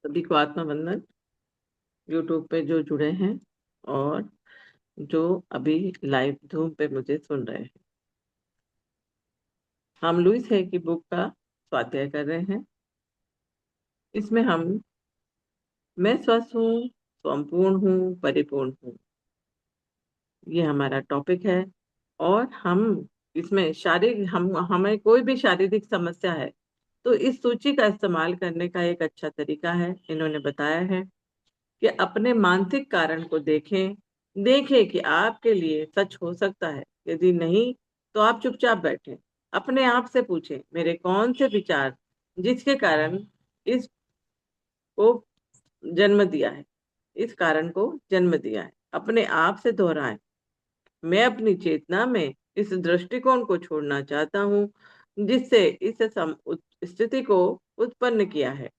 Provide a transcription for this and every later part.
सभी को आत्मवंदन। यूट्यूब पे जो जुड़े हैं और जो अभी लाइव धूम पे मुझे सुन रहे हैं। हम लुईस है की बुक का स्वाध्याय कर रहे हैं। इसमें हम मैं स्वस्थ हूँ, संपूर्ण हूँ, परिपूर्ण हूँ, ये हमारा टॉपिक है। और हम इसमें शारीरिक हम हमें कोई भी शारीरिक समस्या है तो इस सूची का इस्तेमाल करने का एक अच्छा तरीका है, इन्होंने बताया है कि अपने मानसिक कारण को देखें। देखें कि आपके लिए सच हो सकता है, यदि नहीं तो आप चुपचाप बैठें। अपने आप से पूछें, मेरे कौन से विचार जिसके कारण इसको जन्म दिया है, इस कारण को जन्म दिया है। अपने आप से दोहराएं, मैं अपनी चेतना में इस दृष्टिकोण को छोड़ना चाहता हूँ जिससे स्थिति को उत्पन्न किया है।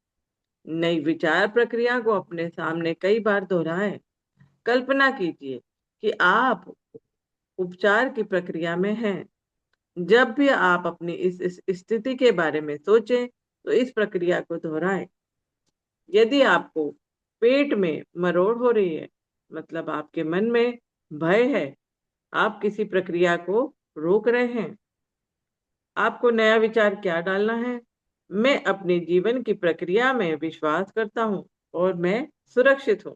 नई विचार प्रक्रिया को अपने सामने कई बार दोहराएं। कल्पना कीजिए कि आप उपचार की प्रक्रिया में हैं। जब भी आप अपनी इस स्थिति के बारे में सोचें तो इस प्रक्रिया को दोहराएं। यदि आपको पेट में मरोड़ हो रही है, मतलब आपके मन में भय है, आप किसी प्रक्रिया को रोक रहे हैं। आपको नया विचार क्या डालना है? मैं अपने जीवन की प्रक्रिया में विश्वास करता हूँ और मैं सुरक्षित हूँ।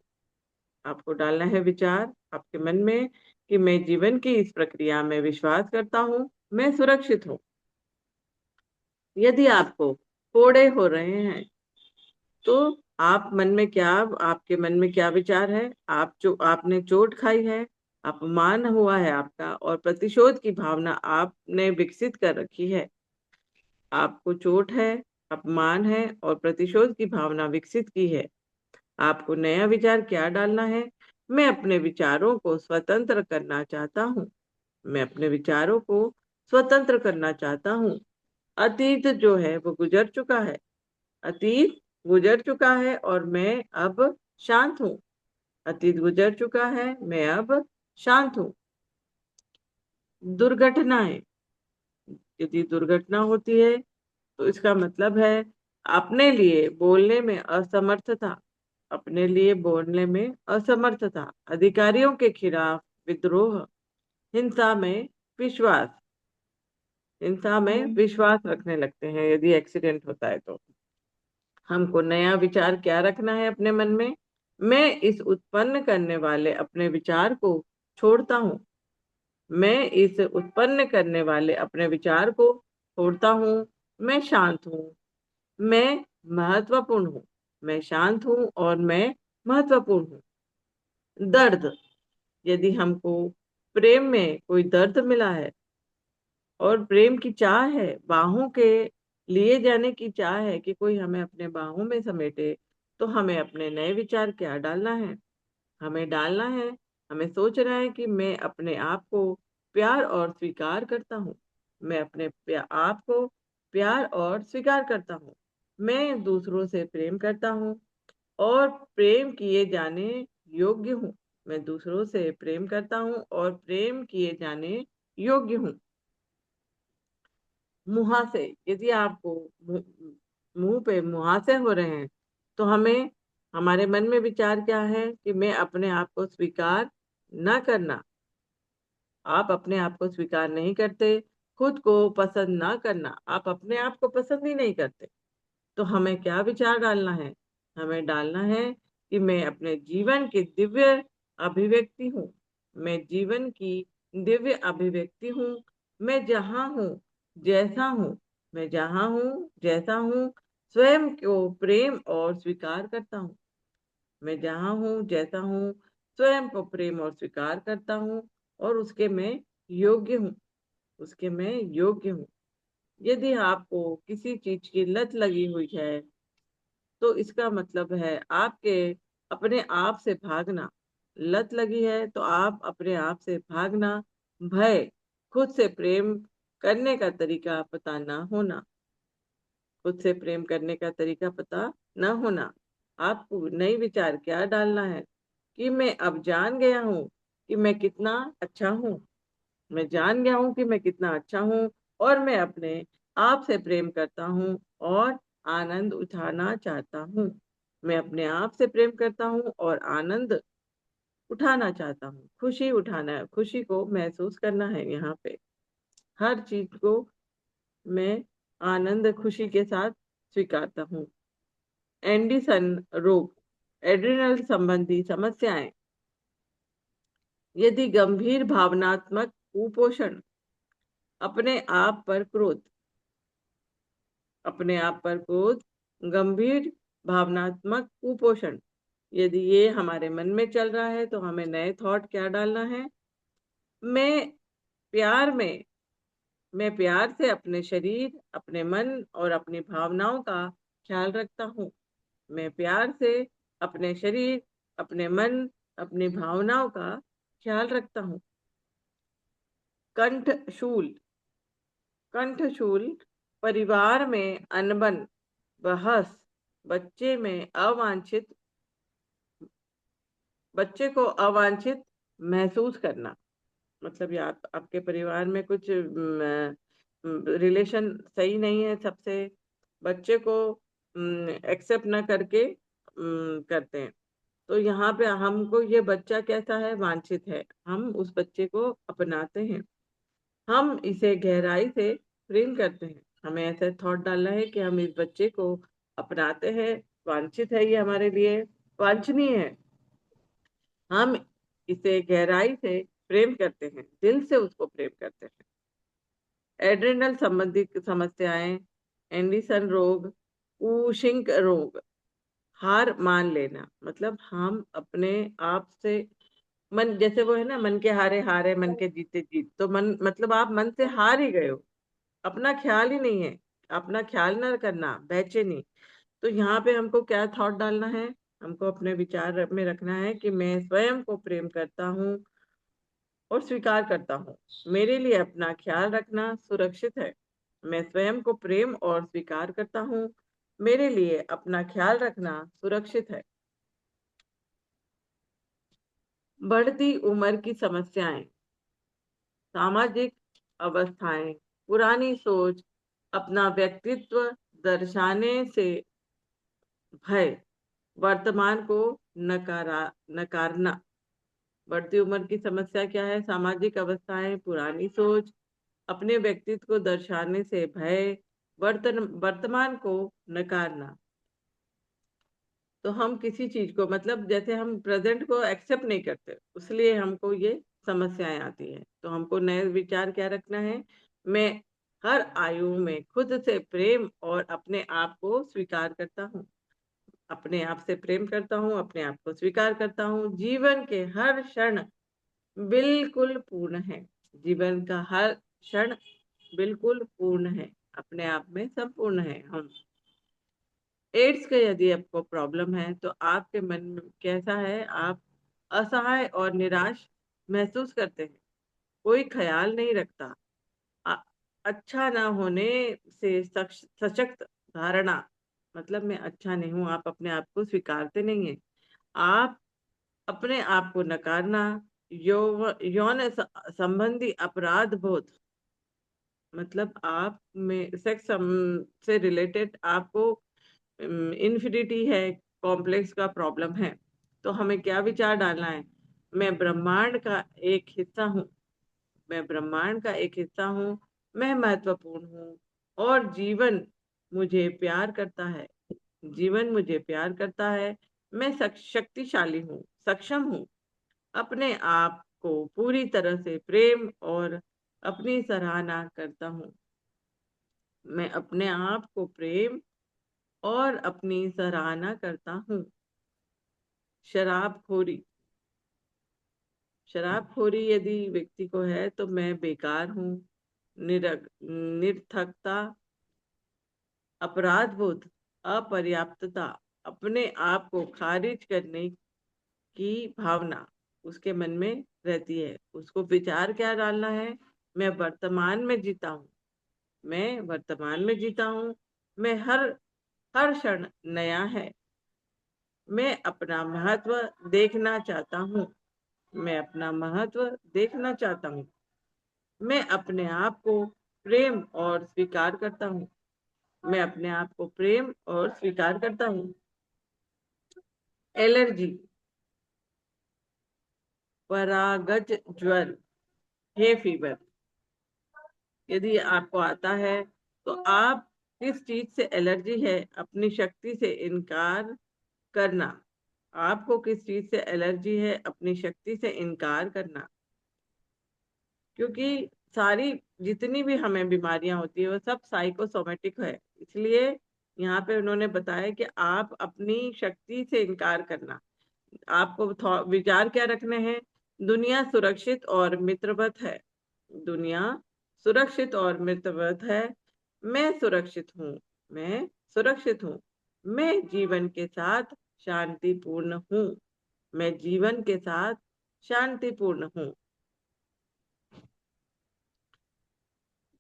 आपको डालना है विचार आपके मन में कि मैं जीवन की इस प्रक्रिया में विश्वास करता हूँ, मैं सुरक्षित हूँ। यदि आपको फोड़े हो रहे हैं तो आपके मन में क्या विचार है? आपने चोट खाई है, अपमान हुआ है आपका और प्रतिशोध की भावना आपने विकसित कर रखी है। आपको चोट है, अपमान है और प्रतिशोध की भावना विकसित की है। आपको नया विचार क्या डालना है? मैं अपने विचारों को स्वतंत्र करना चाहता हूँ। मैं अपने विचारों को स्वतंत्र करना चाहता हूँ। अतीत जो है वो गुजर चुका है। अतीत गुजर चुका है और मैं अब शांत हूँ। अतीत गुजर चुका है, मैं अब शांत हूँ। दुर्घटनाएं, यदि दुर्घटना होती है तो इसका मतलब है अपने लिए बोलने में असमर्थता। अपने लिए बोलने में असमर्थता, अधिकारियों के खिलाफ विद्रोह, हिंसा में विश्वास हिंसा में विश्वास रखने लगते हैं यदि एक्सीडेंट होता है तो। हमको नया विचार क्या रखना है अपने मन में? मैं इस उत्पन्न करने वाले अपने विचार को छोड़ता हूँ। मैं इस उत्पन्न करने वाले अपने विचार को छोड़ता हूँ। मैं शांत हूँ। मैं महत्वपूर्ण हूँ। मैं शांत हूँ और मैं महत्वपूर्ण हूँ। दर्द, यदि हमको प्रेम में कोई दर्द मिला है और प्रेम की चाह है, बाहों के लिए जाने की चाह है कि कोई हमें अपने बाहों में समेटे, तो हमें अपने नए विचार क्या डालना है? हमें डालना है, हमें सोचना है कि मैं अपने आप को प्यार और स्वीकार करता हूँ। मैं अपने आप को प्यार और स्वीकार करता हूँ। मैं दूसरों से प्रेम करता हूँ और प्रेम किए जाने योग्य हूँ। मैं दूसरों से प्रेम करता हूँ और प्रेम किए जाने योग्य हूँ। मुहासे, यदि आपको मुंह मुंह पे मुहासे हो रहे हैं तो हमारे मन में विचार क्या है कि मैं अपने आप को स्वीकार न करना। आप अपने आप को स्वीकार नहीं करते, खुद को पसंद ना करना, आप अपने आप को पसंद ही नहीं करते। तो हमें क्या विचार डालना है? हमें डालना है कि मैं अपने जीवन की दिव्य अभिव्यक्ति हूँ। मैं जीवन की दिव्य अभिव्यक्ति हूँ। मैं जहाँ हूँ, जैसा हूँ, मैं जहाँ हूँ, जैसा हूँ, स्वयं को प्रेम और स्वीकार करता हूँ। मैं जहाँ हूँ, जैसा हूँ, स्वयं को प्रेम और स्वीकार करता हूँ और उसके मैं योग्य हूँ। उसके मैं योग्य हूँ। यदि आपको किसी चीज की लत लगी हुई है तो इसका मतलब है आपके अपने आप से भागना। लत लगी है तो आप अपने आप से भागना। भय, खुद से प्रेम करने का तरीका पता ना होना। खुद से प्रेम करने का तरीका पता न होना। आपको नई विचार क्या डालना है कि मैं अब जान गया हूँ कि मैं कितना अच्छा हूँ। मैं जान गया हूँ कि मैं कितना अच्छा हूँ और मैं अपने आप से प्रेम करता हूँ और आनंद उठाना चाहता हूँ। मैं अपने आप से प्रेम करता हूँ और आनंद उठाना चाहता हूँ। खुशी उठाना है, खुशी को महसूस करना है यहाँ पे। हर चीज़ को मैं आनंद, खुशी के साथ स्वीकारता हूँ। एंडीसन रोग, एड्रिनल संबंधी समस्याएं। यदि गंभीर भावनात्मक कुपोषण, अपने आप पर क्रोध, अपने आप पर क्रोध, गंभीर भावनात्मक कुपोषण, यदि ये हमारे मन में चल रहा है तो हमें नए थॉट क्या डालना है? मैं प्यार में मैं प्यार से अपने शरीर, अपने मन और अपनी भावनाओं का ख्याल रखता हूँ। मैं प्यार से अपने शरीर, अपने मन, अपनी भावनाओं का ख्याल रखता हूँ। कंठशूल, कंठशूल, परिवार में अनबन, बहस, बच्चे में अवांछित बच्चे को अवांछित महसूस करना। मतलब ये आपके परिवार में कुछ रिलेशन सही नहीं है सबसे, बच्चे को एक्सेप्ट ना करके करते हैं। तो यहाँ पे हमको ये बच्चा कैसा है? वांछित है। हम उस बच्चे को अपनाते हैं, हम इसे गहराई से प्रेम करते हैं। हमें ऐसा थॉट डालना है कि हम इस बच्चे को अपनाते हैं, वांछित है, ये हमारे लिए वांछनीय है। हम इसे गहराई से प्रेम करते हैं, दिल से उसको प्रेम करते हैं। एड्रेनल संबंधी समस्याएं, एंडीसन रोग, कुशिंक रोग, हार मान लेना। मतलब हम अपने आप से मन, जैसे वो है ना, मन के हारे हारे मन के जीते जीत, तो मन मतलब आप मन से हार ही गए हो, अपना ख्याल ही नहीं है, अपना ख्याल ना करना, बेचैनी। तो यहाँ पे हमको क्या थॉट डालना है? हमको अपने विचार में रखना है कि मैं स्वयं को प्रेम करता हूँ और स्वीकार करता हूँ। मेरे लिए अपना ख्याल रखना सुरक्षित है। मैं स्वयं को प्रेम और स्वीकार करता हूँ। मेरे लिए अपना ख्याल रखना सुरक्षित है। बढ़ती उम्र की समस्याएं, सामाजिक अवस्थाएं, पुरानी सोच, अपना व्यक्तित्व दर्शाने से भय, वर्तमान को नकारना। बढ़ती उम्र की समस्या क्या है? सामाजिक अवस्थाएं, पुरानी सोच, अपने व्यक्तित्व को दर्शाने से भय, वर्तमान को नकारना। तो हम किसी चीज को, मतलब जैसे हम प्रेजेंट को एक्सेप्ट नहीं करते, इसलिए हमको ये समस्याएं आती हैं। तो हमको नए विचार क्या रखना है? मैं हर आयु में खुद से प्रेम और अपने आप को स्वीकार करता हूँ। अपने आप से प्रेम करता हूँ, अपने आप को स्वीकार करता हूँ। जीवन के हर क्षण बिल्कुल पूर्ण है। जीवन का हर क्षण बिल्कुल पूर्ण है, अपने आप में संपूर्ण है हम। एड्स का यदि आपको प्रॉब्लम है तो आपके मन में कैसा है? आप असहाय और निराश महसूस करते हैं, कोई ख्याल नहीं रखता। अ- अच्छा ना होने से सशक्त धारणा, मतलब मैं अच्छा नहीं हूँ, आप अपने आप को स्वीकारते नहीं है। आप अपने आप को नकारना, यौन संबंधी अपराध बोध, मतलब आप में सेक्स से रिलेटेड आपको इन्फिनिटी है, कॉम्प्लेक्स का प्रॉब्लम है। तो हमें क्या विचार डालना है? मैं ब्रह्मांड का एक हिस्सा हूँ, मैं ब्रह्मांड का एक हिस्सा हूँ, मैं महत्वपूर्ण हूँ और जीवन मुझे प्यार करता है, जीवन मुझे प्यार करता है। मैं शक्तिशाली हूँ, सक्षम हूँ। अपने आप को पूरी तरह से प्रेम और अपनी सराहना करता हूँ। मैं अपने आप को प्रेम और अपनी सराहना करता हूँ। शराबखोरी, शराबखोरी यदि व्यक्ति को है तो मैं बेकार हूँ, निरर्थकता, अपराध बोध, अपर्याप्तता, अपने आप को खारिज करने की भावना उसके मन में रहती है। उसको विचार क्या डालना है? मैं वर्तमान में जीता हूँ, मैं वर्तमान में जीता हूँ। मैं हर हर क्षण नया है। मैं अपना महत्व देखना चाहता हूँ, मैं अपना महत्व देखना चाहता हूँ। मैं अपने आप को प्रेम और स्वीकार करता हूँ, मैं अपने आप को प्रेम और स्वीकार करता हूँ। एलर्जी, परागज ज्वर, हे फीवर। यदि आपको आता है तो आप किस चीज से एलर्जी है, अपनी शक्ति से इनकार करना। आपको किस चीज से एलर्जी है, अपनी शक्ति से इनकार करना। क्योंकि सारी जितनी भी हमें बीमारियां होती है वो सब साइकोसोमेटिक है। इसलिए यहाँ पे उन्होंने बताया कि आप अपनी शक्ति से इनकार करना। आपको विचार क्या रखने हैं। दुनिया सुरक्षित और मित्रवत है। दुनिया सुरक्षित और मित्रवत है। मैं सुरक्षित हूँ। मैं सुरक्षित हूँ। मैं जीवन के साथ शांतिपूर्ण हूँ। मैं जीवन के साथ शांतिपूर्ण हूँ।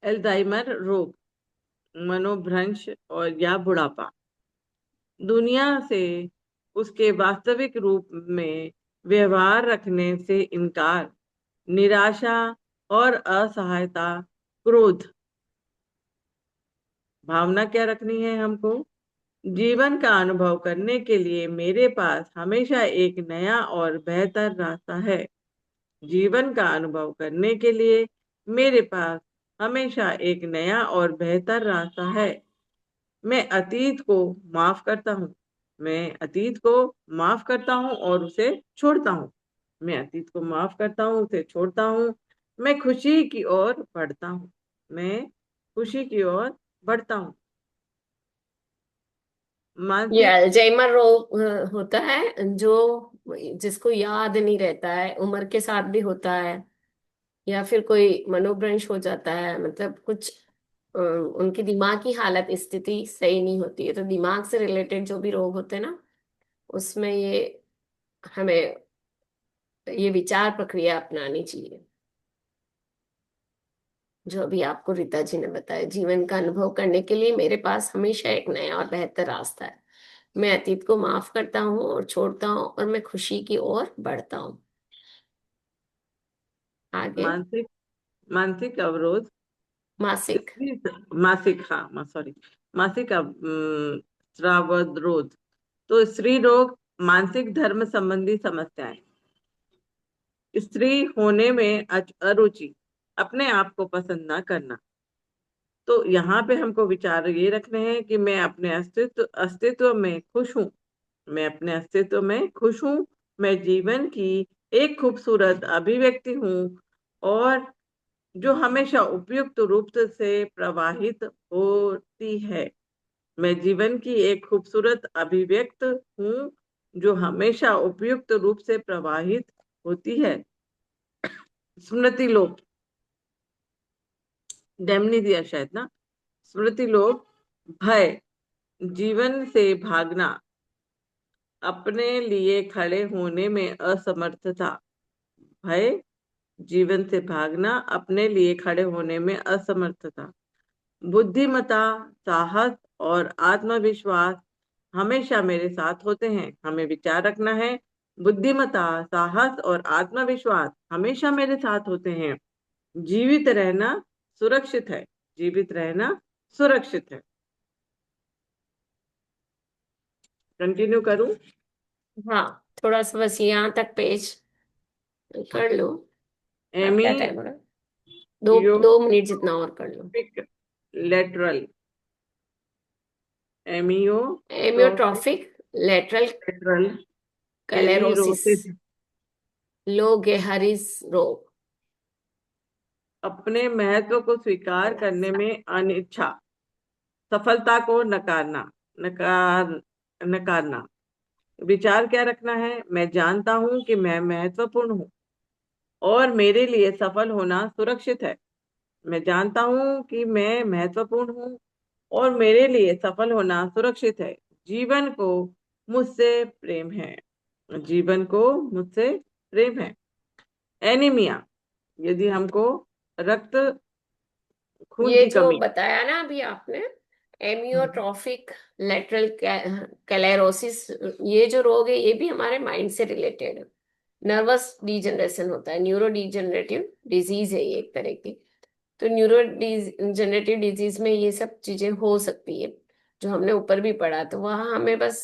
एल्जाइमर रोग, मनोभ्रंश और या बुढ़ापा, दुनिया से उसके वास्तविक रूप में व्यवहार रखने से इनकार, निराशा और असहायता, क्रोध। भावना क्या रखनी है हमको। जीवन का अनुभव करने के लिए मेरे पास हमेशा एक नया और बेहतर रास्ता है। जीवन का अनुभव करने के लिए मेरे पास हमेशा एक नया और बेहतर रास्ता है। मैं अतीत को माफ करता हूँ। मैं अतीत को माफ करता हूँ और उसे छोड़ता हूँ। मैं अतीत को माफ करता हूँ, उसे छोड़ता हूँ। मैं खुशी की ओर बढ़ता हूँ। मैं खुशी की ओर बढ़ता हूँ। ये मानसिक, अल्जाइमर रोग होता है जो जिसको याद नहीं रहता है, उम्र के साथ भी होता है, या फिर कोई मनोभ्रंश हो जाता है, मतलब कुछ उनकी दिमाग की हालत स्थिति सही नहीं होती है। तो दिमाग से रिलेटेड जो भी रोग होते हैं ना, उसमें ये हमें ये विचार प्रक्रिया अपनानी चाहिए, जो अभी आपको रीता जी ने बताया। जीवन का अनुभव करने के लिए मेरे पास हमेशा एक नया और बेहतर रास्ता है। मैं अतीत को माफ करता हूँ और छोड़ता हूँ, और मैं खुशी की ओर बढ़ता हूँ। आगे। मानसिक, मानसिक अवरोध, मासिक। स्त्री, मासिक, हाँ सॉरी, मासिक स्रावरोध। तो स्त्री रोग, मानसिक धर्म संबंधी समस्याएं, स्त्री होने में अरुचि, अपने आप को पसंद ना करना। तो यहाँ पे हमको विचार ये रखने हैं कि मैं अपने अस्तित्व अस्तित्व में खुश हूँ। मैं अपने अस्तित्व में खुश हूँ। मैं जीवन की एक खूबसूरत अभिव्यक्ति हूँ और जो हमेशा उपयुक्त रूप से प्रवाहित होती है। मैं जीवन की एक खूबसूरत अभिव्यक्त हूँ जो हमेशा उपयुक्त रूप से प्रवाहित होती है। स्मृति लोप, डेमनी दिया शायद ना। स्मृति लोप, भय, जीवन से भागना, अपने लिए खड़े होने में असमर्थता। भय, जीवन से भागना, अपने लिए खड़े होने में असमर्थता। बुद्धिमता, साहस और आत्मविश्वास हमेशा मेरे साथ होते हैं। हमें विचार रखना है। बुद्धिमता, साहस और आत्मविश्वास हमेशा मेरे साथ होते हैं। जीवित रहना सुरक्षित है। जीवित रहना सुरक्षित है। कंटिन्यू करूं। हाँ, थोड़ा सा बस यहाँ तक पेज कर लो। अब एमी क्या टाइम हो रहा है? दो दो मिनट जितना और कर लो। योपिक lateral, amyotrophic amyotrophic lateral lateral sclerosis, sclerosis, Lou Gehrig's रोग। अपने महत्व को स्वीकार करने में अनिच्छा, सफलता को नकारना, नकार नकारना। विचार क्या रखना है। मैं जानता हूं कि मैं महत्वपूर्ण हूँ और मेरे लिए सफल होना सुरक्षित है। मैं जानता हूं कि मैं महत्वपूर्ण हूँ और मेरे लिए सफल होना सुरक्षित है। जीवन को मुझसे प्रेम है। जीवन को मुझसे प्रेम है। एनीमिया, यदि हमको रक्त, खून ये की जो कमी। बताया ना अभी आपने, हम्म, एमियोट्रॉफिक लेटरल क्लेरोसिस, ये जो रोग है ये भी हमारे माइंड से रिलेटेड है। नर्वस डिजनरेशन होता है, न्यूरो डिजनरेटिव डिजीज है ये एक तरह की। तो न्यूरो डिजनरेटिव डिजीज में ये सब चीजें हो सकती है, जो हमने ऊपर भी पढ़ा। तो वहाँ हमें बस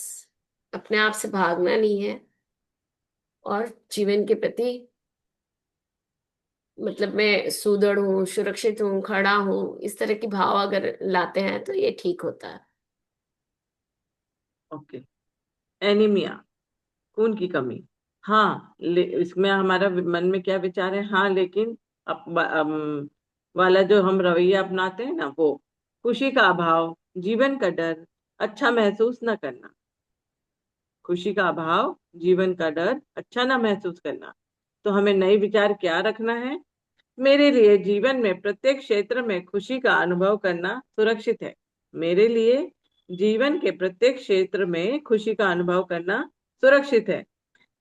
अपने आप से भागना नहीं है, और जीवन के प्रति मतलब मैं सुदृढ़ हूँ, सुरक्षित हूँ, खड़ा हूँ, इस तरह की भाव अगर लाते हैं तो ये ठीक होता है। ओके। एनीमिया, खून की कमी। हाँ, इसमें हमारा मन में क्या विचार है? हाँ लेकिन वाला जो हम रवैया अपनाते हैं ना, वो खुशी का अभाव, जीवन का डर, अच्छा महसूस न करना। खुशी का अभाव, जीवन का डर, अच्छा ना महसूस करना। तो हमें नई विचार क्या रखना है? मेरे लिए जीवन में प्रत्येक क्षेत्र में खुशी का अनुभव करना सुरक्षित है। मेरे लिए जीवन के प्रत्येक क्षेत्र में खुशी का अनुभव करना सुरक्षित है।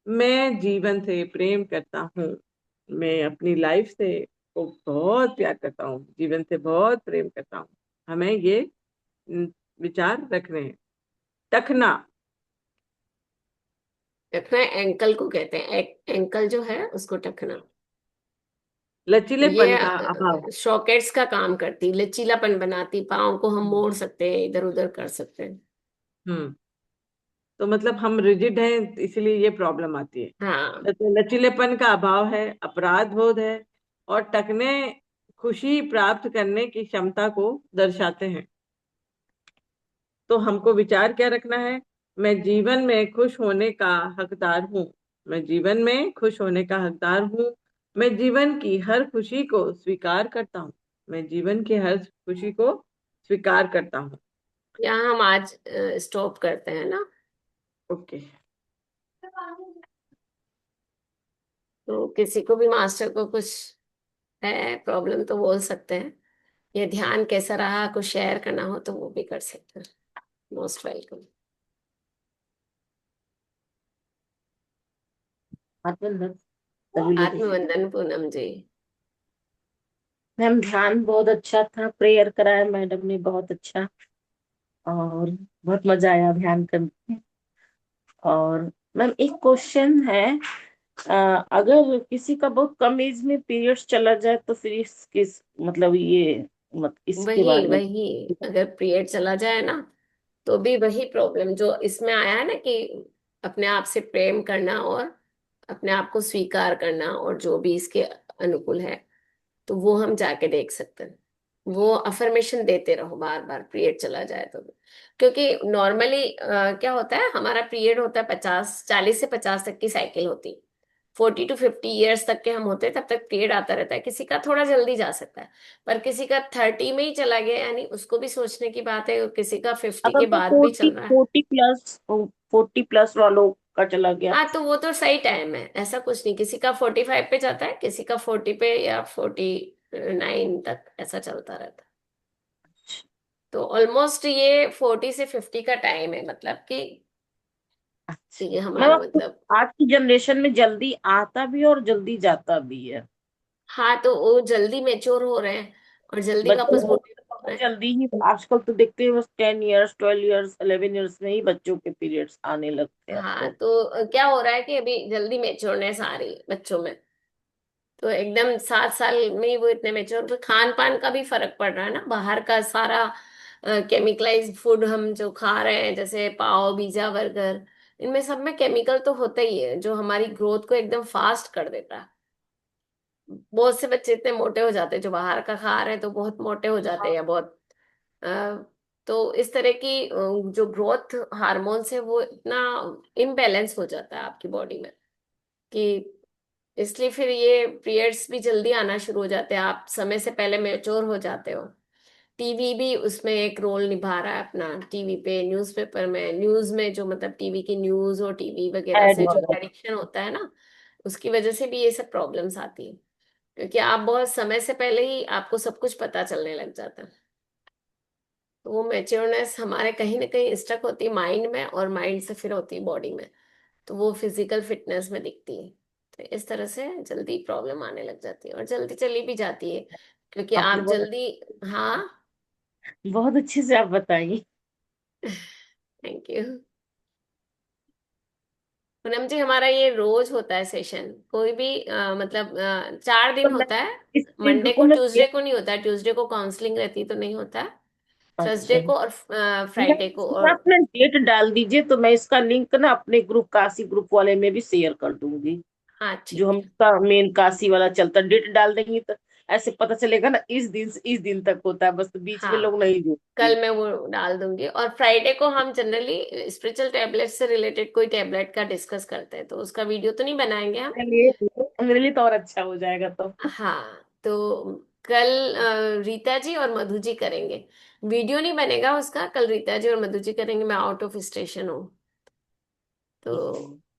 मैं जीवन से प्रेम करता हूँ। मैं अपनी लाइफ से को बहुत प्यार करता हूँ, जीवन से बहुत प्रेम करता हूँ। हमें ये न, विचार रखने हैं। टखना। टखना एंकल को कहते हैं, एंकल जो है उसको टखना। लचीलेपन का अभाव। ये शॉकेट्स का काम करती, लचीलापन बनाती, पाँव को हम मोड़ सकते हैं, इधर उधर कर सकते हैं। हम्म। तो मतलब हम रिजिड हैं, इसलिए ये प्रॉब्लम आती है। हाँ। तो लचीलेपन का अभाव है, अपराध बोध है। और टकने खुशी प्राप्त करने की क्षमता को दर्शाते हैं। तो हमको विचार क्या रखना है? मैं जीवन में खुश होने का हकदार हूँ। मैं जीवन में खुश होने का हकदार हूँ। मैं जीवन की हर खुशी को स्वीकार करता हूँ। मैं जीवन की हर खुशी को स्वीकार करता हूँ। यहाँ हम आज स्टॉप करते हैं ना। ओके। तो किसी को भी मास्टर को कुछ है प्रॉब्लम तो बोल सकते हैं, या ध्यान कैसा रहा कुछ शेयर करना हो तो वो भी कर सकते हैं। Most welcome. आत्मनिर्भर सभी लोगों को। आत्मवंदन पूनम जी। मैम ध्यान बहुत अच्छा था, प्रेयर कराया मैडम ने बहुत अच्छा, और बहुत मजा आया ध्यान करके। और मैम एक क्वेश्चन है, अगर किसी का बहुत कम एज में पीरियड्स चला जाए तो फिर किस मतलब ये मत इसके वही बारे में। वही, अगर पीरियड चला जाए ना तो भी वही प्रॉब्लम जो इसमें आया है ना, कि अपने आप से प्रेम करना और अपने आप को स्वीकार करना और जो भी इसके अनुकूल है, तो वो हम जाके देख सकते हैं। वो अफर्मेशन देते रहो बार बार, पीरियड चला जाए तो भी। क्योंकि नॉर्मली क्या होता है, हमारा पीरियड होता है 40 से 50 तक की साइकिल होती। 40 to 50 ईयर्स तक के हम होते हैं तब तक पीरियड आता रहता है। किसी का थोड़ा जल्दी जा सकता है, पर किसी का 30 में ही चला गया, यानी उसको भी सोचने की बात है। और किसी का 50 अब के हमको बाद भी फोर्टी चल रहा है। फोर्टी प्लस 40 प्लस वालों का चला गया। हाँ, तो वो तो सही टाइम है, ऐसा कुछ नहीं। किसी का 45 पे जाता है, किसी का 40 पे, या 49 तक ऐसा चलता रहता है। तो ऑलमोस्ट ये 40 से 50 का टाइम है, मतलब कि अच्छा ये मैम, हमारा आपको मतलब। आज की जनरेशन में जल्दी आता भी है और जल्दी जाता भी है। हाँ, तो वो जल्दी मेच्योर हो रहे हैं और जल्दी बच्चे वापस बूढ़े होते तो हो बहुत रहे हैं। जल्दी ही, आजकल तो देखते हैं बस 10 इयर्स 12 इयर्स 11 इयर्स में ही बच्चों के पीरियड्स आने लगते हैं अब हाँ, तो। तो क्या हो रहा है कि अभी जल्दी मेच्योरनेस आ रही है बच्चों में। तो एकदम 7 साल में ही वो इतने मेच्योर। तो खान पान का भी फर्क पड़ रहा है ना, बाहर का सारा केमिकलाइज्ड फूड हम जो खा रहे हैं, जैसे पाव पिज्जा बर्गर, इनमें सब में केमिकल तो होता ही है, जो हमारी ग्रोथ को एकदम फास्ट कर देता है। बहुत से बच्चे इतने मोटे हो जाते हैं जो बाहर का खा रहे हैं, तो बहुत मोटे हो जाते हैं, या बहुत अ, तो इस तरह की जो ग्रोथ हार्मोन्स है वो इतना इम्बैलेंस हो जाता है आपकी बॉडी में, कि इसलिए फिर ये पीरियड्स भी जल्दी आना शुरू हो जाते हैं। आप समय से पहले मैच्योर हो जाते हो। टीवी भी उसमें एक रोल निभा रहा है अपना। टीवी पे, न्यूज़पेपर में, न्यूज़ में जो मतलब टीवी की न्यूज़ और टीवी वगैरह एड से जो वगैरह। एडिक्शन होता है ना, उसकी वजह से भी ये सब प्रॉब्लम्स आती है। क्योंकि आप बहुत समय से पहले ही आपको सब कुछ पता चलने लग जाता है। तो वो मेच्योरनेस हमारे कहीं ना कहीं स्टक होती है माइंड में, और माइंड से फिर होती है बॉडी में। तो वो फिजिकल फिटनेस में दिखती है। तो इस तरह से जल्दी प्रॉब्लम आने लग जाती है और जल्दी चली भी जाती है, क्योंकि आपने आप जल्दी। हाँ। बहुत अच्छे से आप बताइए। थैंक यू पूनम जी। हमारा ये रोज होता है सेशन, कोई भी मतलब 4 दिन तो मैं होता है। इस दिन मंडे को को मैं ट्यूसडे को नहीं होता है, ट्यूसडे को काउंसलिंग रहती तो नहीं होता है। अच्छा। थर्सडे को और मैं फ्राइडे को। इसमें और अपना डेट डाल दीजिए, तो मैं इसका लिंक ना अपने ग्रुप, काशी ग्रुप वाले में भी शेयर कर दूंगी। हाँ जो ठीक हम है। का मेन काशी वाला चलता, डेट डाल देंगे तो ऐसे पता चलेगा ना, इस दिन से इस दिन तक होता है, बस बीच में लोग हाँ नहीं जुड़ते। कल मैं वो डाल दूंगी। और फ्राइडे को हम जनरली स्पिरिचुअल टैबलेट से रिलेटेड कोई टैबलेट का डिस्कस करते हैं, तो उसका वीडियो तो नहीं बनाएंगे हम। मेरे लिए तो और अच्छा हो जाएगा तो। हाँ तो कल रीता जी और मधु जी करेंगे। वीडियो नहीं बनेगा उसका, कल रीता जी और मधु जी करेंगे, मैं आउट ऑफ स्टेशन हूँ। तो ठीक है।